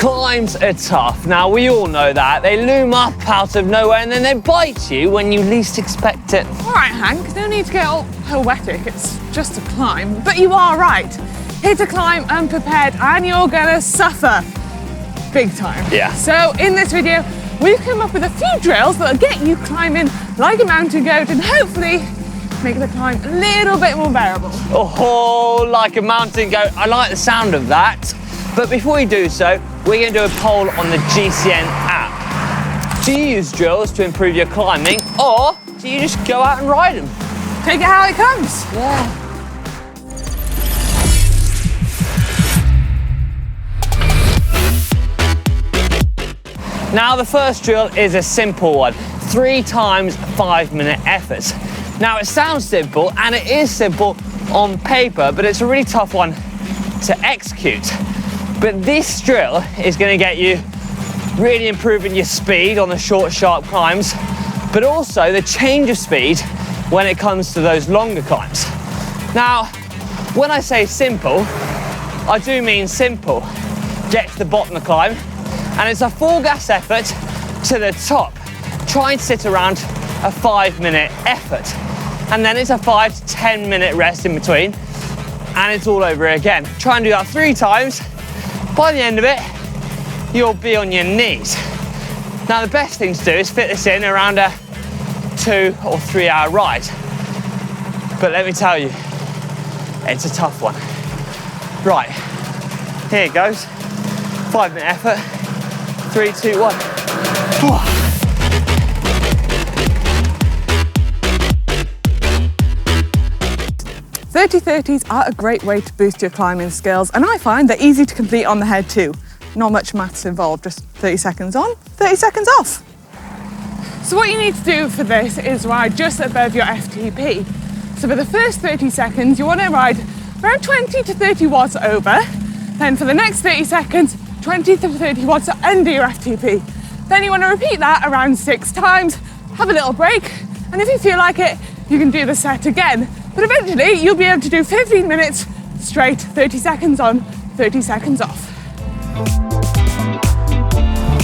Climbs are tough. Now, we all know that. They loom up out of nowhere and then they bite you when you least expect it. All right, Hank, no need to get all poetic. It's just a climb. But you are right. Here to climb unprepared and you're gonna suffer big time. Yeah. So in this video, we've come up with a few drills that'll get you climbing like a mountain goat and hopefully make the climb a little bit more bearable. Oh, like a mountain goat. I like the sound of that. But before we do so, we're going to do a poll on the GCN app. Do you use drills to improve your climbing, or do you just go out and ride them? Take it how it comes. Yeah. Now, the first drill is a simple one. 3 times 5-minute efforts. Now, it sounds simple, and it is simple on paper, but it's a really tough one to execute. But this drill is going to get you really improving your speed on the short, sharp climbs, but also the change of speed when it comes to those longer climbs. Now, when I say simple, I do mean simple. Get to the bottom of the climb, and it's a full gas effort to the top. Try and sit around a 5-minute effort. And then it's a 5 to 10 minute rest in between, and it's all over again. Try and do that 3 times. By the end of it, you'll be on your knees. Now, the best thing to do is fit this in around a 2 or 3 hour ride. But let me tell you, it's a tough one. Right, here it goes. 5-minute effort. 3, 2, 1. 30-30s are a great way to boost your climbing skills, and I find they're easy to complete on the head too. Not much maths involved, just 30 seconds on, 30 seconds off. So what you need to do for this is ride just above your FTP. So for the first 30 seconds, you want to ride around 20 to 30 watts over. Then for the next 30 seconds, 20 to 30 watts under your FTP. Then you want to repeat that around 6 times, have a little break, and if you feel like it, you can do the set again. But eventually, you'll be able to do 15 minutes straight, 30 seconds on, 30 seconds off.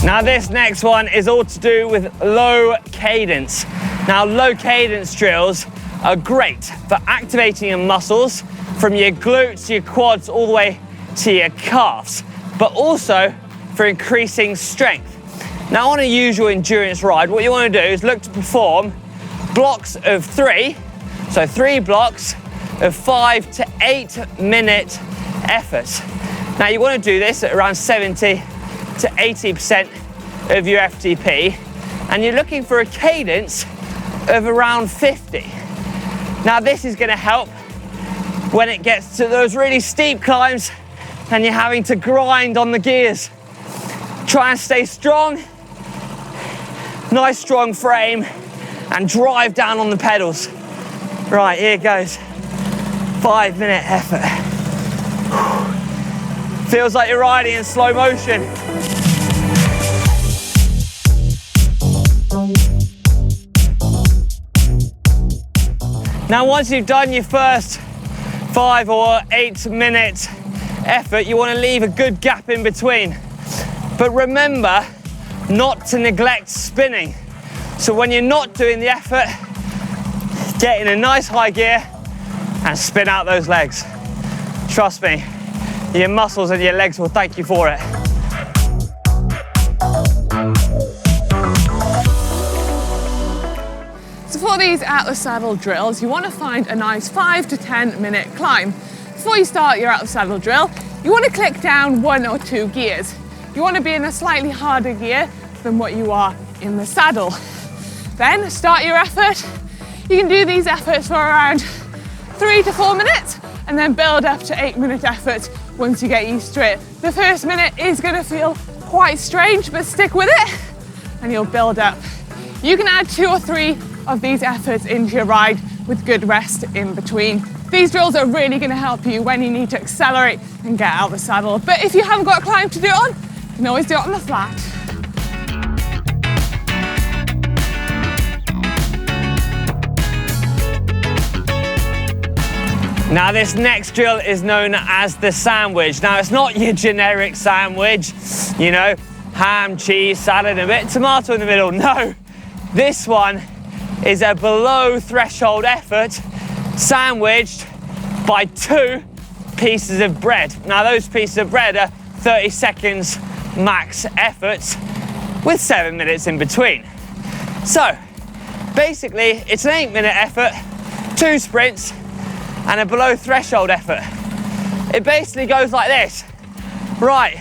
Now, this next one is all to do with low cadence. Now, low cadence drills are great for activating your muscles from your glutes, your quads, all the way to your calves, but also for increasing strength. Now, on a usual endurance ride, what you want to do is look to perform blocks of 3, so 3 blocks of 5 to 8 minute efforts. Now, you want to do this at around 70 to 80% of your FTP, and you're looking for a cadence of around 50. Now, this is going to help when it gets to those really steep climbs and you're having to grind on the gears. Try and stay strong, nice strong frame, and drive down on the pedals. Right, here goes. 5-minute effort. Feels like you're riding in slow motion. Now, once you've done your first 5 or 8 minute effort, you want to leave a good gap in between. But remember not to neglect spinning. So when you're not doing the effort, get in a nice high gear and spin out those legs. Trust me, your muscles and your legs will thank you for it. So for these out the saddle drills, you want to find a nice 5 to 10 minute climb. Before you start your out the saddle drill, you want to click down 1 or 2 gears. You want to be in a slightly harder gear than what you are in the saddle. Then start your effort. You can do these efforts for around 3 to 4 minutes and then build up to 8-minute efforts once you get used to it. The first minute is going to feel quite strange, but stick with it and you'll build up. You can add 2 or 3 of these efforts into your ride with good rest in between. These drills are really going to help you when you need to accelerate and get out of the saddle. But if you haven't got a climb to do it on, you can always do it on the flat. Now this next drill is known as the sandwich. Now it's not your generic sandwich, you know, ham, cheese, salad, and a bit of tomato in the middle. No, this one is a below threshold effort sandwiched by 2 pieces of bread. Now those pieces of bread are 30 seconds max efforts with 7 minutes in between. So basically it's an 8-minute effort, 2 sprints, and a below threshold effort. It basically goes like this. Right,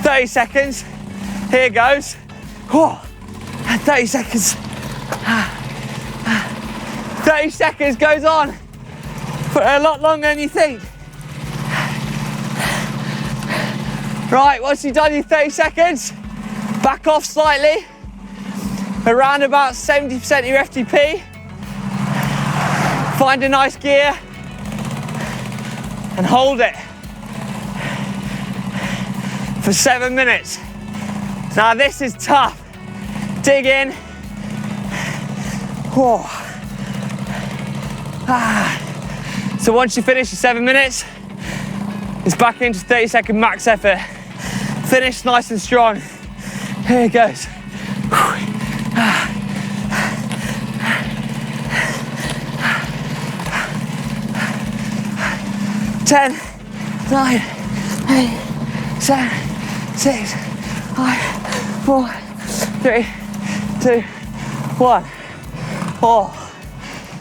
30 seconds, here goes. 30 seconds. 30 seconds goes on for a lot longer than you think. Right, once you've done your 30 seconds, back off slightly, around about 70% of your FTP. Find a nice gear and hold it for 7 minutes. Now this is tough. Dig in. So once you finish your 7 minutes, it's back into 30-second max effort. Finish nice and strong. Here it goes. 10, 9, 8, 7, 6, 5, 4, 3, 2, 1. Oh,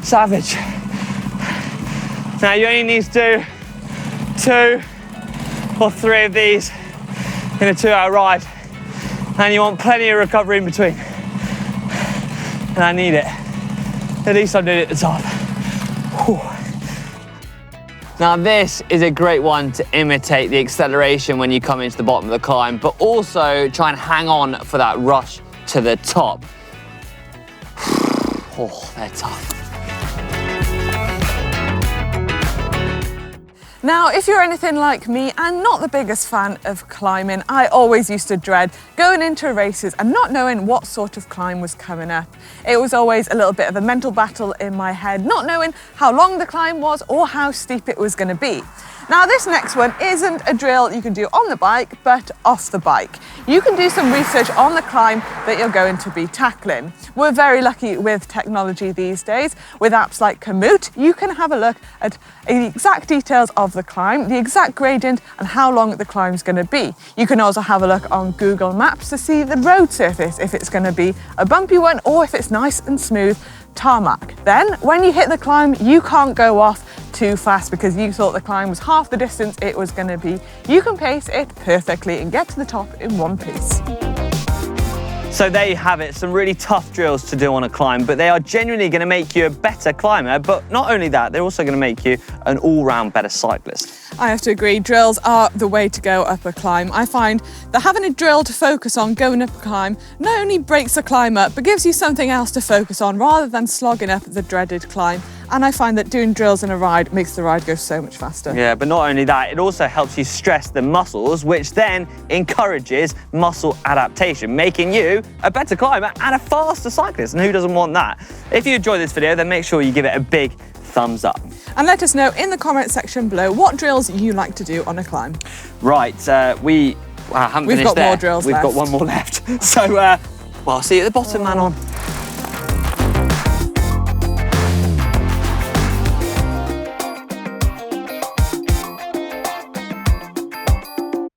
savage. Now you only need to do 2 or 3 of these in a 2-hour ride, and you want plenty of recovery in between. And I need it. At least I'm doing it at the top. Whew. Now this is a great one to imitate the acceleration when you come into the bottom of the climb, but also try and hang on for that rush to the top. Oh, they're tough. Now, if you're anything like me and not the biggest fan of climbing, I always used to dread going into races and not knowing what sort of climb was coming up. It was always a little bit of a mental battle in my head, not knowing how long the climb was or how steep it was going to be. Now this next one isn't a drill you can do on the bike, but off the bike. You can do some research on the climb that you're going to be tackling. We're very lucky with technology these days. With apps like Komoot, you can have a look at the exact details of the climb, the exact gradient, and how long the climb's going to be. You can also have a look on Google Maps to see the road surface, if it's going to be a bumpy one or if it's nice and smooth tarmac. Then, when you hit the climb, you can't go off too fast because you thought the climb was half the distance it was going to be. You can pace it perfectly and get to the top in one piece. So there you have it, some really tough drills to do on a climb, but they are genuinely going to make you a better climber. But not only that, they're also going to make you an all-round better cyclist. I have to agree, drills are the way to go up a climb. I find that having a drill to focus on going up a climb not only breaks the climb up, but gives you something else to focus on rather than slogging up the dreaded climb. And I find that doing drills in a ride makes the ride go so much faster. Yeah, but not only that, it also helps you stress the muscles, which then encourages muscle adaptation, making you a better climber and a faster cyclist. And who doesn't want that? If you enjoyed this video, then make sure you give it a big thumbs up. And let us know in the comment section below what drills you like to do on a climb. Right, haven't We've finished got there. more drills We've left. got one more left. So, well, I'll see you at the bottom, Manon.